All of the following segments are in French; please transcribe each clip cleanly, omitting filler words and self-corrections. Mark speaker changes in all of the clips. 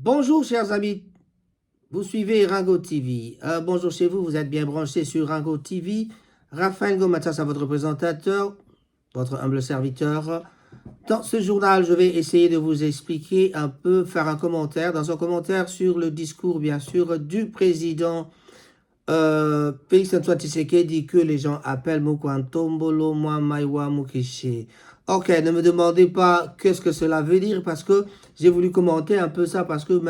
Speaker 1: Bonjour chers amis, vous suivez Rango TV. Bonjour chez vous, vous êtes bien branchés sur Rango TV. Raphaël Gomatas à votre présentateur, votre humble serviteur. Dans ce journal, je vais essayer de vous expliquer un peu, faire un commentaire, dans un commentaire sur le discours bien sûr du président Félix Antoine Tshisekedi que les gens appellent Mukwantombolo Mwamaiwa Mukeshe. Ok, ne me demandez pas qu'est-ce que cela veut dire parce que j'ai voulu commenter un peu ça parce que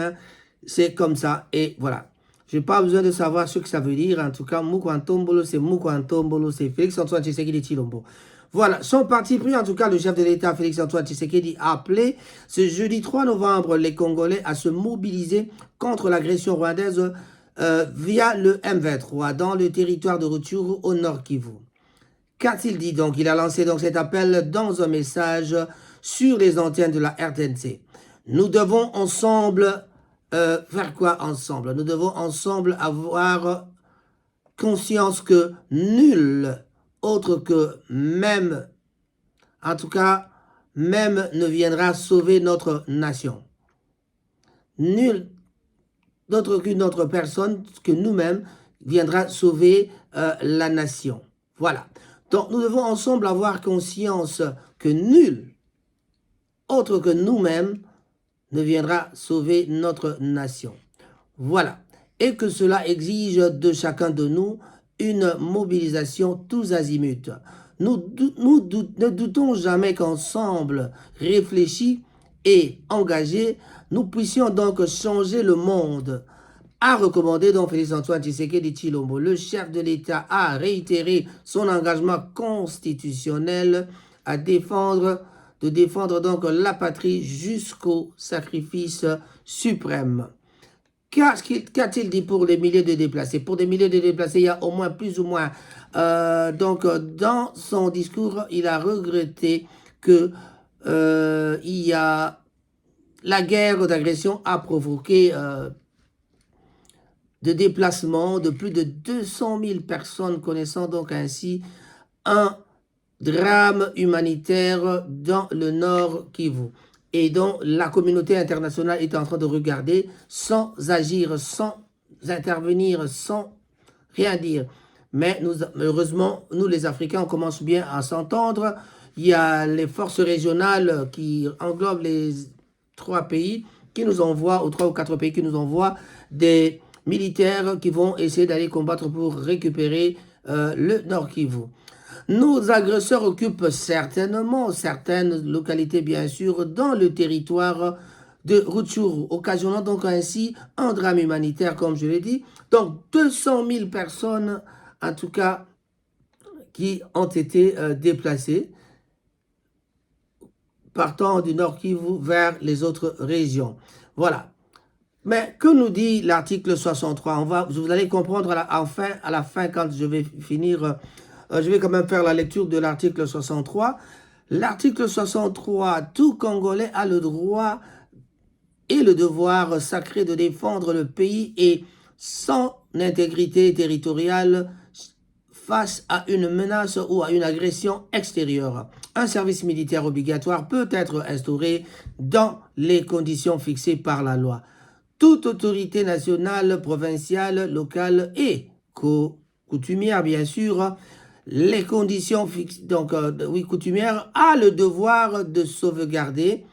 Speaker 1: c'est comme ça et voilà. Je n'ai pas besoin de savoir ce que ça veut dire. En tout cas, Mukwantombolo, c'est Félix Antoine Tshisekedi Chilombo. Voilà, son parti pris, en tout cas, le chef de l'État, Félix Antoine Tshisekedi, a appelé ce jeudi 3 novembre les Congolais à se mobiliser contre l'agression rwandaise via le M23 dans le territoire de Rutshuru au Nord Kivu. Qu'a-t-il dit donc? Il a lancé donc cet appel dans un message sur les antennes de la RTNC. Nous devons ensemble faire quoi ensemble? Nous devons ensemble avoir conscience que nul autre que même, en tout cas, même ne viendra sauver notre nation. Nul d'autre qu'une autre personne que nous-mêmes viendra sauver la nation. Voilà. Donc nous devons ensemble avoir conscience que nul autre que nous-mêmes ne viendra sauver notre nation. Voilà. Et que cela exige de chacun de nous une mobilisation tous azimuts. Ne doutons jamais qu'ensemble, réfléchis et engagés, nous puissions donc changer le monde, a recommandé donc Félix Antoine Tshisekedi Tshilombo. Le chef de l'État a réitéré son engagement constitutionnel à défendre donc la patrie jusqu'au sacrifice suprême. Qu'a-t-il dit pour les milliers de déplacés? Pour des milliers de déplacés, il y a au moins plus ou moins. Donc, dans son discours, il a regretté que il y a la guerre d'agression a provoqué de déplacements de plus de 200 000 personnes, connaissant donc ainsi un drame humanitaire dans le Nord Kivu. Et dont la communauté internationale est en train de regarder sans agir, sans intervenir, sans rien dire. Mais heureusement, nous les Africains, on commence bien à s'entendre. Il y a les forces régionales qui englobent les 3 pays qui nous envoient, ou 3 ou 4 pays qui nous envoient des militaires qui vont essayer d'aller combattre pour récupérer le Nord Kivu. Nos agresseurs occupent certainement certaines localités, bien sûr, dans le territoire de Rutshuru, occasionnant donc ainsi un drame humanitaire, comme je l'ai dit. Donc 200 000 personnes, en tout cas, qui ont été déplacées, partant du Nord Kivu vers les autres régions. Voilà. Mais que nous dit l'article 63? Vous allez comprendre à la fin quand je vais finir. Je vais quand même faire la lecture de l'article 63. L'article 63, tout Congolais a le droit et le devoir sacré de défendre le pays et son intégrité territoriale face à une menace ou à une agression extérieure. Un service militaire obligatoire peut être instauré dans les conditions fixées par la loi. Toute autorité nationale, provinciale, locale et coutumière, bien sûr, les conditions coutumières, a le devoir de sauvegarder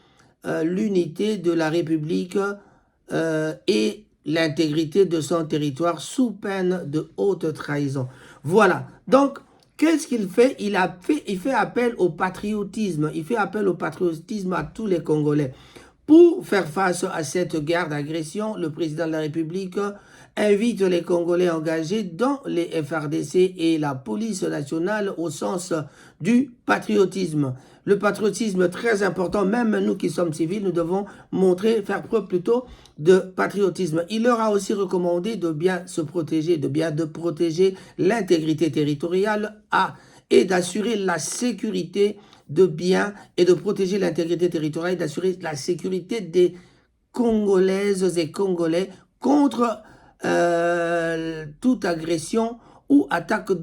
Speaker 1: l'unité de la République et l'intégrité de son territoire sous peine de haute trahison. Voilà. Donc, qu'est-ce qu'il fait? Il fait appel au patriotisme. Il fait appel au patriotisme à tous les Congolais. Pour faire face à cette guerre d'agression, le président de la République invite les Congolais engagés dans les FRDC et la police nationale au sens du patriotisme. Le patriotisme très important, même nous qui sommes civils, nous devons faire preuve plutôt de patriotisme. Il leur a aussi recommandé de bien se protéger, de protéger l'intégrité territoriale et d'assurer la sécurité de biens et de protéger l'intégrité territoriale et d'assurer la sécurité des Congolaises et Congolais contre toute agression ou attaque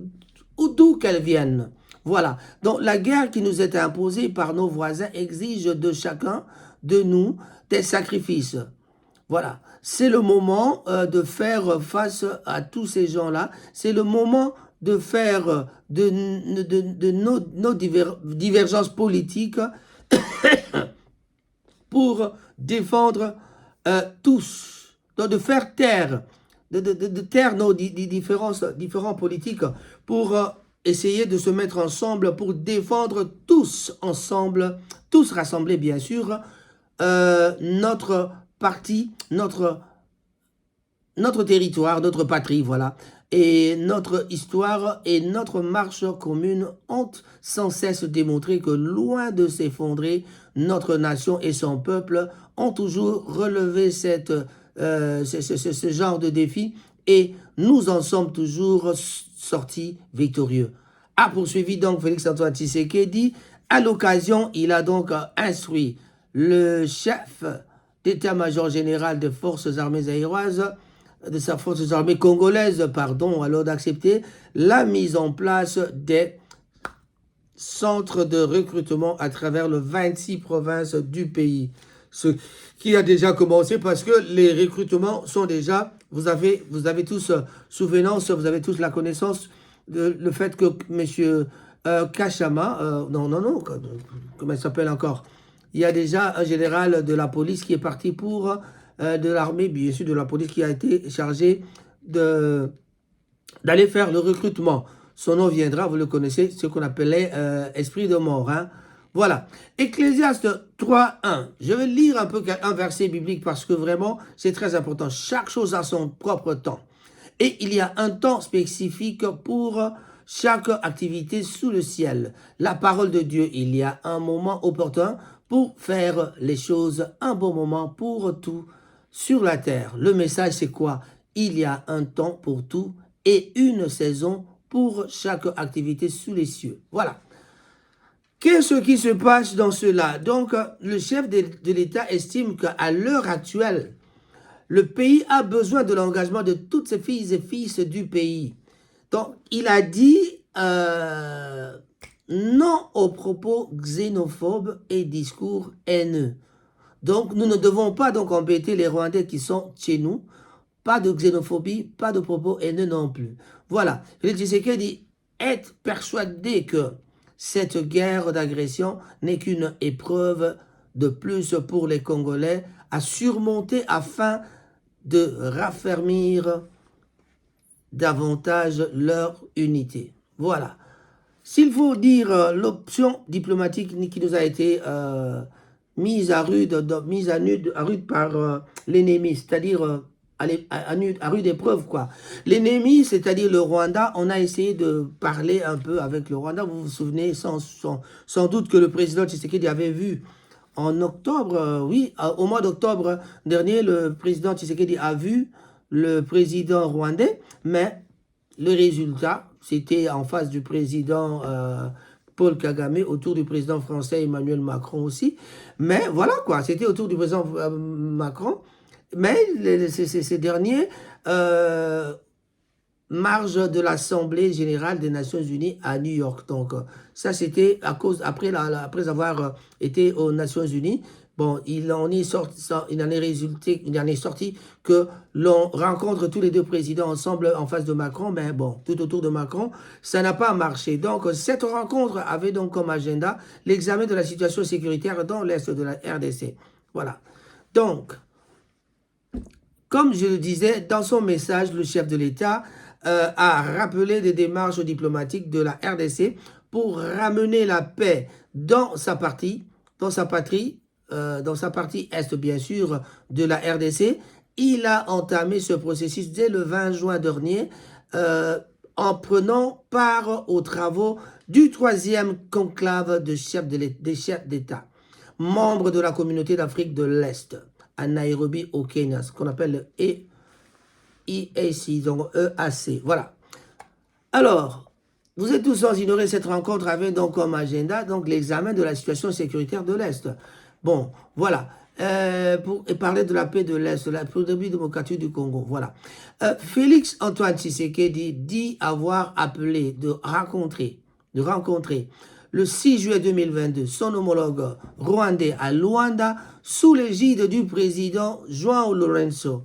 Speaker 1: d'où qu'elle vienne. Voilà. Donc la guerre qui nous est imposée par nos voisins exige de chacun de nous des sacrifices. Voilà, c'est le moment de faire face à tous ces gens-là. C'est le moment de faire de nos divergences politiques pour défendre tous, donc de faire taire, de taire nos différents politiques pour essayer de se mettre ensemble pour défendre tous ensemble, tous rassemblés bien sûr, notre parti, notre territoire, notre patrie, voilà. Et notre histoire et notre marche commune ont sans cesse démontré que loin de s'effondrer, notre nation et son peuple ont toujours relevé ce genre de défi et nous en sommes toujours sortis victorieux. A poursuivi donc Félix-Antoine Tshisekedi. À l'occasion, il a donc instruit le chef d'état-major général des forces armées aéroises de sa forces armées congolaises, pardon, alors d'accepter la mise en place des centres de recrutement à travers les 26 provinces du pays. Ce qui a déjà commencé parce que les recrutements sont déjà, vous avez tous souvenance, vous avez tous la connaissance de le fait que M. Kachama, non, comment il s'appelle encore? Il y a déjà un général de la police qui est parti pour de l'armée, bien sûr, de la police qui a été chargé d'aller faire le recrutement. Son nom viendra, vous le connaissez, ce qu'on appelait esprit de mort. Hein. Voilà. Ecclésiaste 3.1. Je vais lire un peu un verset biblique parce que vraiment, c'est très important. Chaque chose a son propre temps. Et il y a un temps spécifique pour chaque activité sous le ciel. La parole de Dieu, il y a un moment opportun pour faire les choses, un bon moment pour tout sur la terre. Le message, c'est quoi? Il y a un temps pour tout et une saison pour chaque activité sous les cieux. Voilà. Qu'est-ce qui se passe dans cela? Donc, le chef de l'État estime qu'à l'heure actuelle, le pays a besoin de l'engagement de toutes ses filles et fils du pays. Donc, il a dit non aux propos xénophobes et discours haineux. Donc, nous ne devons pas donc embêter les Rwandais qui sont chez nous. Pas de xénophobie, pas de propos haineux non plus. Voilà. Félix Tshisekedi est persuadé que cette guerre d'agression n'est qu'une épreuve de plus pour les Congolais à surmonter afin de raffermir davantage leur unité. Voilà. S'il faut dire l'option diplomatique qui nous a été mise à rude par l'ennemi, c'est-à-dire à rude épreuve, quoi. L'ennemi, c'est-à-dire le Rwanda, on a essayé de parler un peu avec le Rwanda. Vous vous souvenez sans doute que le président Tshisekedi avait vu en octobre, oui, au mois d'octobre dernier, le président Tshisekedi a vu le président rwandais, mais le résultat, c'était en face du président Paul Kagame, autour du président français Emmanuel Macron aussi. Mais voilà quoi, c'était autour du président Macron. Mais ces derniers margent de l'Assemblée générale des Nations Unies à New York. Donc ça c'était après avoir été aux Nations Unies. Bon, il en est sorti que l'on rencontre tous les deux présidents ensemble en face de Macron, mais bon, tout autour de Macron, ça n'a pas marché. Donc, cette rencontre avait donc comme agenda l'examen de la situation sécuritaire dans l'Est de la RDC. Voilà. Donc, comme je le disais, dans son message, le chef de l'État a rappelé des démarches diplomatiques de la RDC pour ramener la paix dans sa patrie, dans sa partie est, bien sûr, de la RDC. Il a entamé ce processus dès le 20 juin dernier en prenant part aux travaux du 3e conclave des chefs d'État, membres de la communauté d'Afrique de l'Est, à Nairobi, au Kenya, ce qu'on appelle le EAC, donc EAC. Voilà. Alors, vous êtes tous sans ignorer cette rencontre avait donc comme agenda donc l'examen de la situation sécuritaire de l'Est. Bon, voilà. Pour parler de la paix de l'Est, de la République démocratique du Congo. Voilà. Félix-Antoine Tshisekedi dit avoir appelé de rencontrer le 6 juillet 2022 son homologue rwandais à Luanda sous l'égide du président João Lourenço,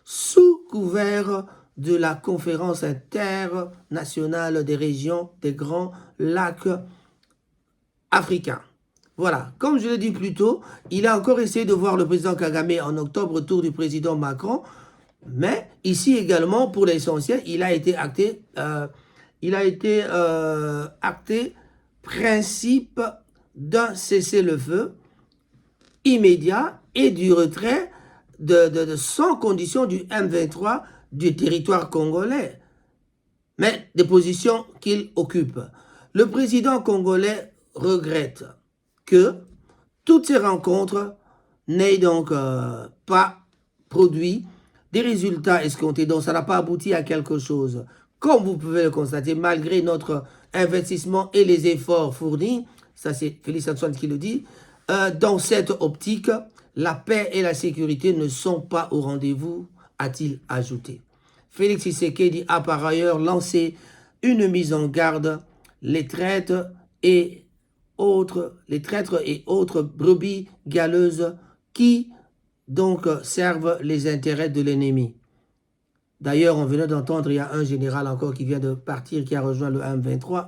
Speaker 1: sous couvert de la conférence internationale des régions des grands lacs africains. Voilà, comme je l'ai dit plus tôt, il a encore essayé de voir le président Kagame en octobre autour du président Macron, mais ici également, pour l'essentiel, il a été acté, principe d'un cessez-le-feu immédiat et du retrait sans condition du M23 du territoire congolais, mais des positions qu'il occupe. Le président congolais regrette que toutes ces rencontres n'aient donc pas produit des résultats escomptés, donc ça n'a pas abouti à quelque chose. Comme vous pouvez le constater, malgré notre investissement et les efforts fournis, ça c'est Félix Antoine qui le dit, dans cette optique, la paix et la sécurité ne sont pas au rendez-vous, a-t-il ajouté. Félix Tshisekedi a par ailleurs lancé une mise en garde, les traîtres et autres brebis galeuses qui donc servent les intérêts de l'ennemi. D'ailleurs, on venait d'entendre, il y a un général encore qui vient de partir, qui a rejoint le M23.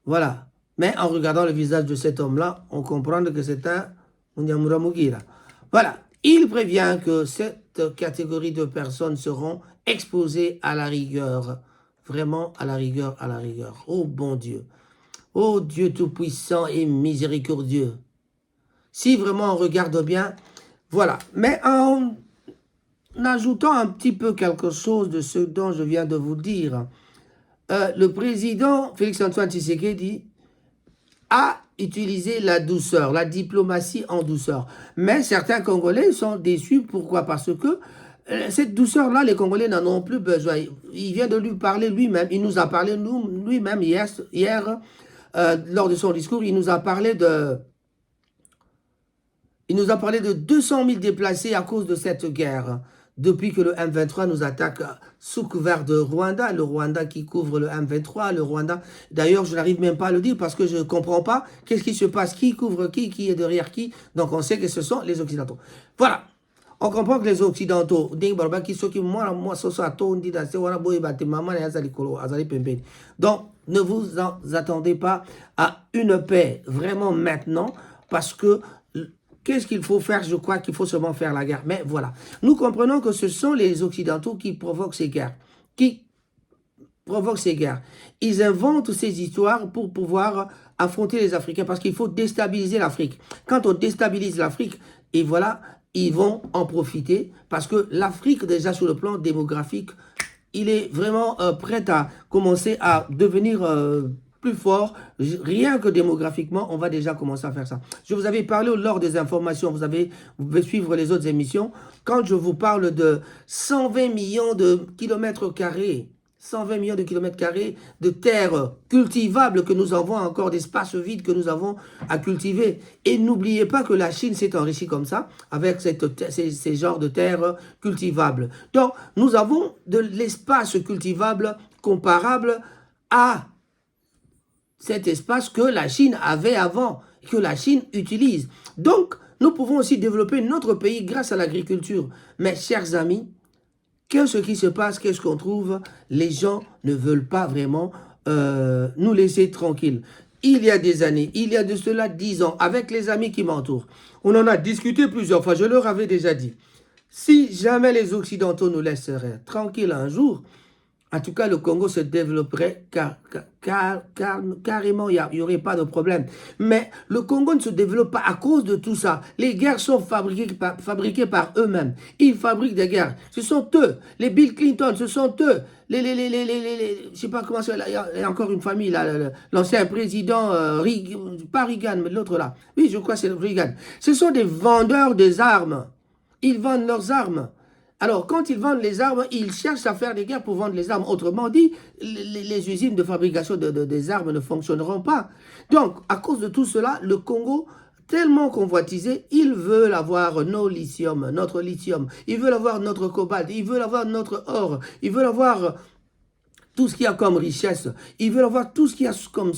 Speaker 1: Voilà. Mais en regardant le visage de cet homme-là, on comprend que c'est un Munyamura Mugira. Voilà. Il prévient que cette catégorie de personnes seront exposées à la rigueur. Vraiment à la rigueur, à la rigueur. Oh bon Dieu. Oh Dieu tout-puissant et miséricordieux. Si vraiment on regarde bien, voilà. Mais en ajoutant un petit peu quelque chose de ce dont je viens de vous dire, le président Félix-Antoine Tshisekedi a utilisé la douceur, la diplomatie en douceur. Mais certains Congolais sont déçus. Pourquoi? Parce que cette douceur-là, les Congolais n'en ont plus besoin. Il vient de lui parler lui-même. Il nous a parlé lui-même hier lors de son discours. Il nous a parlé de 200 000 déplacés à cause de cette guerre. Depuis que le M23 nous attaque sous couvert de Rwanda, le Rwanda qui couvre le M23, le Rwanda... D'ailleurs, je n'arrive même pas à le dire parce que je ne comprends pas qu'est-ce qui se passe, qui couvre qui est derrière qui. Donc donc, on sait que ce sont les Occidentaux. Voilà. On comprend que les Occidentaux, donc ne vous attendez pas à une paix vraiment maintenant, parce que qu'est-ce qu'il faut faire? Je crois qu'il faut seulement faire la guerre. Mais voilà, nous comprenons que ce sont les Occidentaux qui provoquent ces guerres. Ils inventent ces histoires pour pouvoir affronter les Africains, parce qu'il faut déstabiliser l'Afrique. Quand on déstabilise l'Afrique, et voilà, ils vont en profiter, parce que l'Afrique, déjà sur le plan démographique, il est vraiment prêt à commencer à devenir plus fort. Rien que démographiquement, on va déjà commencer à faire ça. Je vous avais parlé lors des informations, vous pouvez suivre les autres émissions, quand je vous parle de 120 millions de kilomètres carrés, 120 millions de kilomètres carrés de terres cultivables que nous avons encore, d'espaces vides que nous avons à cultiver. Et n'oubliez pas que la Chine s'est enrichie comme ça, avec ces genres de terres cultivables. Donc, nous avons de l'espace cultivable comparable à cet espace que la Chine avait avant, que la Chine utilise. Donc, nous pouvons aussi développer notre pays grâce à l'agriculture. Mes chers amis, qu'est-ce qui se passe? Qu'est-ce qu'on trouve? Les gens ne veulent pas vraiment nous laisser tranquilles. Il y a des années, il y a de cela 10 ans, avec les amis qui m'entourent, on en a discuté plusieurs fois, je leur avais déjà dit, si jamais les Occidentaux nous laisseraient tranquilles un jour, en tout cas, le Congo se développerait carrément, il n'y aurait pas de problème. Mais le Congo ne se développe pas à cause de tout ça. Les guerres sont fabriquées par eux-mêmes. Ils fabriquent des guerres. Ce sont eux, les Bill Clinton, ce sont eux, je ne sais pas comment ça, il y a encore une famille, l'ancien président, pas Reagan, mais l'autre là. Oui, je crois que c'est Reagan. Ce sont des vendeurs des armes. Ils vendent leurs armes. Alors, quand ils vendent les armes, ils cherchent à faire des guerres pour vendre les armes. Autrement dit, les usines de fabrication des armes ne fonctionneront pas. Donc, à cause de tout cela, le Congo, tellement convoitisé, ils veulent avoir notre lithium, ils veulent avoir notre cobalt, ils veulent avoir notre or, ils veulent avoir tout ce qu'il y a comme richesse. Ils veulent avoir tout ce qu'il y a comme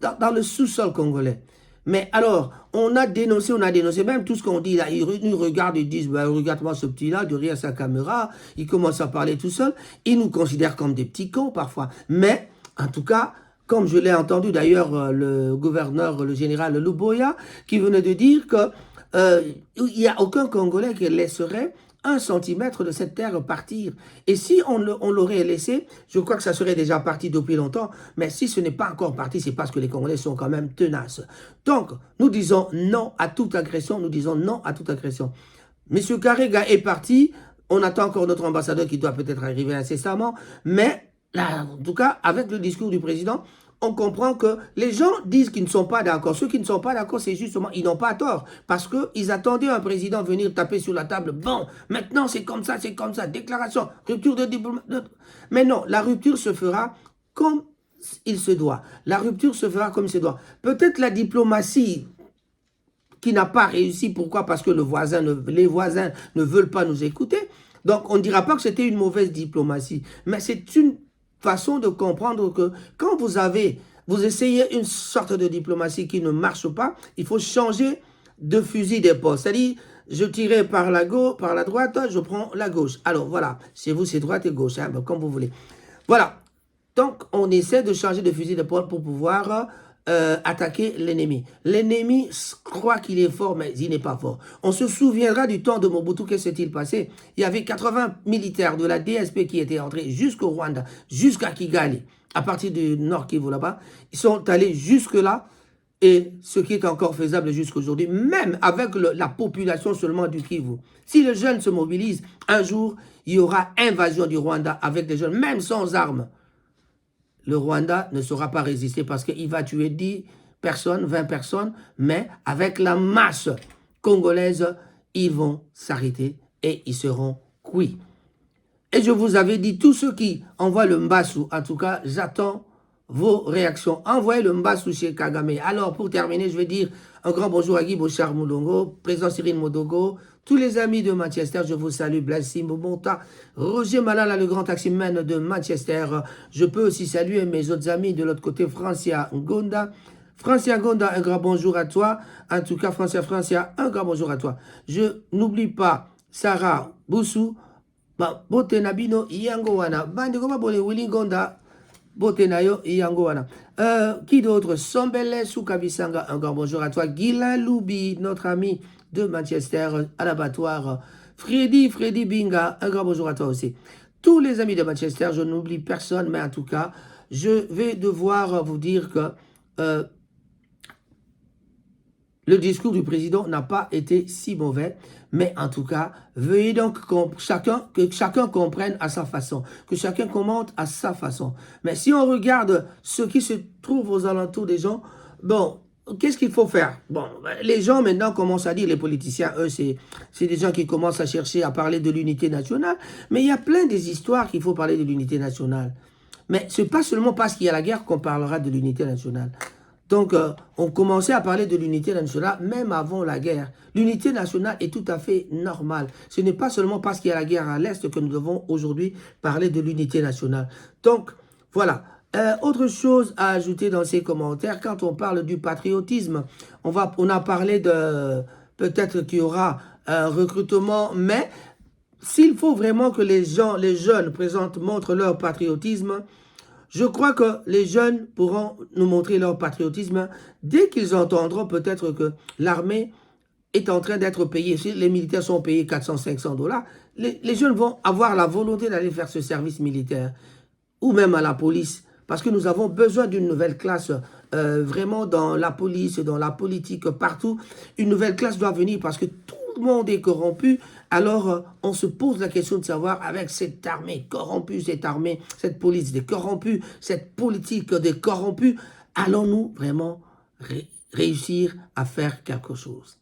Speaker 1: dans le sous-sol congolais. Mais alors, on a dénoncé, même tout ce qu'on dit là. Ils regardent, ils disent, ben, regarde-moi ce petit-là, derrière sa caméra, il commence à parler tout seul. Ils nous considèrent comme des petits cons parfois. Mais, en tout cas, comme je l'ai entendu d'ailleurs, le gouverneur, le général Luboya, qui venait de dire que il n'y a aucun Congolais qui laisserait 1 centimètre de cette terre partir. Et si on l'aurait laissé, je crois que ça serait déjà parti depuis longtemps, mais si ce n'est pas encore parti, c'est parce que les Congolais sont quand même tenaces. Donc, nous disons non à toute agression, nous disons non à toute agression. Monsieur Karega est parti, on attend encore notre ambassadeur qui doit peut-être arriver incessamment, mais là, en tout cas, avec le discours du président, on comprend que les gens disent qu'ils ne sont pas d'accord. Ceux qui ne sont pas d'accord, c'est justement, ils n'ont pas tort. Parce qu'ils attendaient un président venir taper sur la table. Bon, maintenant c'est comme ça, déclaration, rupture de diplomatie. Mais non, la rupture se fera comme il se doit. La rupture se fera comme il se doit. Peut-être la diplomatie qui n'a pas réussi, pourquoi? Parce que les voisins ne veulent pas nous écouter. Donc on ne dira pas que c'était une mauvaise diplomatie. Mais c'est une façon de comprendre que quand vous essayez une sorte de diplomatie qui ne marche pas, il faut changer de fusil d'épaule. C'est-à-dire, je tirais par la droite, je prends la gauche. Alors voilà, chez vous c'est droite et gauche, hein, comme vous voulez. Voilà, donc on essaie de changer de fusil d'épaule pour pouvoir attaquer l'ennemi. L'ennemi croit qu'il est fort, mais il n'est pas fort. On se souviendra du temps de Mobutu, que s'est-il passé? Il y avait 80 militaires de la DSP qui étaient entrés jusqu'au Rwanda, jusqu'à Kigali, à partir du Nord Kivu là-bas. Ils sont allés jusque-là, et ce qui est encore faisable jusqu'aujourd'hui, même avec la population seulement du Kivu. Si les jeunes se mobilisent, un jour, il y aura invasion du Rwanda avec des jeunes, même sans armes. Le Rwanda ne saura pas résister parce qu'il va tuer 10 personnes, 20 personnes, mais avec la masse congolaise, ils vont s'arrêter et ils seront cuits. Et je vous avais dit, tous ceux qui envoient le Mbassou, en tout cas, j'attends vos réactions. Envoyez le Mbassou chez Kagame. Alors, pour terminer, je vais dire un grand bonjour à Guy Bochar Moulongo, président Cyril Modogo, tous les amis de Manchester, je vous salue, Blaise Monta, Roger Malala, le grand taximan de Manchester. Je peux aussi saluer mes autres amis de l'autre côté, Francia Ngonda. Francia Ngonda, un grand bonjour à toi. En tout cas, Francia, un grand bonjour à toi. Je n'oublie pas Sarah Boussou, Botenabino Yangowana, Bandegoma Bole Willy Ngonda, Botenayo Yangowana. Qui d'autre? Sombele Soukabisanga, un grand bonjour à toi. Guylain Loubi, notre ami de Manchester, à l'abattoir. Freddy Binga, un grand bonjour à toi aussi. Tous les amis de Manchester, je n'oublie personne, mais en tout cas, je vais devoir vous dire que le discours du président n'a pas été si mauvais, mais en tout cas, veuillez donc que chacun comprenne à sa façon, que chacun commente à sa façon. Mais si on regarde ce qui se trouve aux alentours des gens, bon, qu'est-ce qu'il faut faire? Bon, les gens maintenant commencent à dire, les politiciens, eux, c'est des gens qui commencent à chercher à parler de l'unité nationale, mais il y a plein des histoires qu'il faut parler de l'unité nationale. Mais ce n'est pas seulement parce qu'il y a la guerre qu'on parlera de l'unité nationale. Donc, on commençait à parler de l'unité nationale même avant la guerre. L'unité nationale est tout à fait normale. Ce n'est pas seulement parce qu'il y a la guerre à l'Est que nous devons aujourd'hui parler de l'unité nationale. Donc, voilà. Autre chose à ajouter dans ces commentaires, quand on parle du patriotisme, on a parlé de peut-être qu'il y aura un recrutement, mais s'il faut vraiment que les jeunes montrent leur patriotisme, je crois que les jeunes pourront nous montrer leur patriotisme dès qu'ils entendront peut-être que l'armée est en train d'être payée. Si les militaires sont payés 400-500 $, les jeunes vont avoir la volonté d'aller faire ce service militaire ou même à la police. Parce que nous avons besoin d'une nouvelle classe, vraiment dans la police, dans la politique, partout. Une nouvelle classe doit venir parce que tout le monde est corrompu. Alors, on se pose la question de savoir, avec cette armée corrompue, cette police des corrompus, cette politique des corrompus, allons-nous vraiment réussir à faire quelque chose?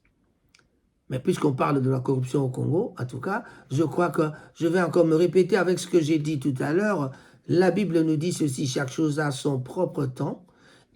Speaker 1: Mais puisqu'on parle de la corruption au Congo, en tout cas, je crois que je vais encore me répéter avec ce que j'ai dit tout à l'heure. La Bible nous dit ceci, chaque chose a son propre temps.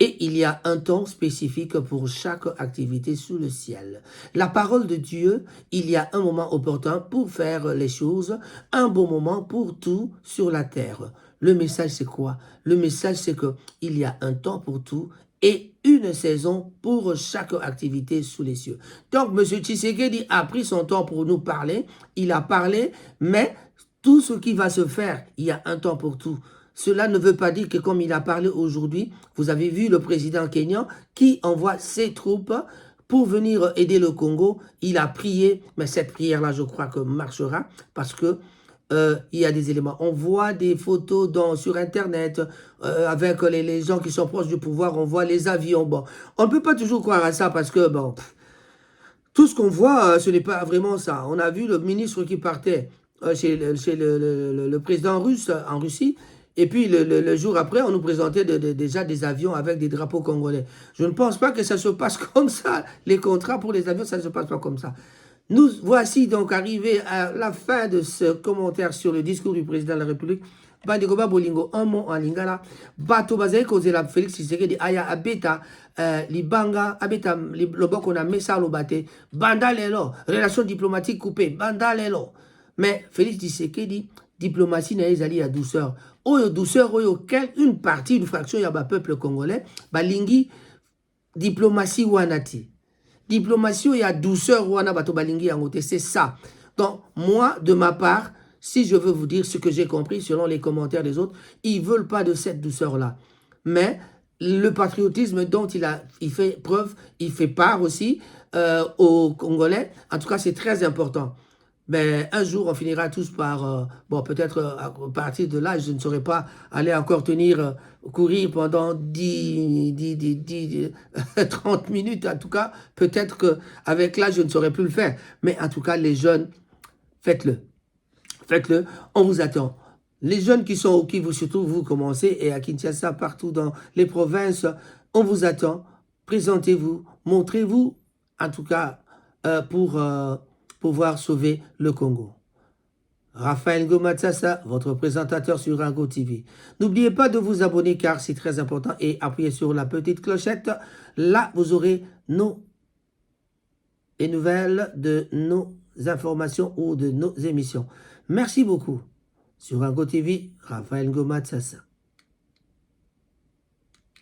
Speaker 1: Et il y a un temps spécifique pour chaque activité sous le ciel. La parole de Dieu, il y a un moment opportun pour faire les choses, un bon moment pour tout sur la terre. Le message, c'est quoi? Le message, c'est qu'il y a un temps pour tout et une saison pour chaque activité sous les cieux. Donc, M. Tshisekedi a pris son temps pour nous parler. Il a parlé, mais tout ce qui va se faire, il y a un temps pour tout. Cela ne veut pas dire que comme il a parlé aujourd'hui, vous avez vu le président kényan qui envoie ses troupes pour venir aider le Congo. Il a prié, mais cette prière-là, je crois que marchera parce que il y a des éléments. On voit des photos sur Internet avec les gens qui sont proches du pouvoir. On voit les avions. Bon, on ne peut pas toujours croire à ça parce que, bon, tout ce qu'on voit, ce n'est pas vraiment ça. On a vu le ministre qui partait chez le président russe en Russie. Et puis, le jour après, on nous présentait déjà des avions avec des drapeaux congolais. Je ne pense pas que ça se passe comme ça. Les contrats pour les avions, ça ne se passe pas comme ça. Nous voici donc arrivés à la fin de ce commentaire sur le discours du président de la République. Bandekoba Bolingo, un mot en lingala. Bato bazai kozela Félix Tshisekedi aya abeta libanga abeta loboko na mesa lobate banda lelo relation diplomatique coupée banda lelo. Mais Félix Tshisekedi diplomatie na ezali à douceur. Oyo douceur oyo une partie une fraction ya ba peuple congolais balingi diplomatie wanati. Diplomatie, il y a douceur, c'est ça. Donc, moi, de ma part, si je veux vous dire ce que j'ai compris selon les commentaires des autres, ils ne veulent pas de cette douceur-là. Mais le patriotisme dont il fait preuve, il fait part aussi aux Congolais. En tout cas, c'est très important. Mais un jour, on finira tous par... bon, peut-être à partir de là, je ne saurais pas aller encore courir pendant 30 minutes. En tout cas, peut-être qu'avec l'âge, je ne saurais plus le faire. Mais en tout cas, les jeunes, faites-le. Faites-le, on vous attend. Les jeunes qui sont au Kivu, surtout vous commencez, et à Kinshasa, partout dans les provinces, on vous attend. Présentez-vous, montrez-vous, en tout cas, pour pouvoir sauver le Congo. Raphaël Ngomatsasa, votre présentateur sur Rango TV. N'oubliez pas de vous abonner car c'est très important et appuyez sur la petite clochette. Là, vous aurez les nouvelles de nos informations ou de nos émissions. Merci beaucoup. Sur Rango TV, Raphaël Ngomatsasa.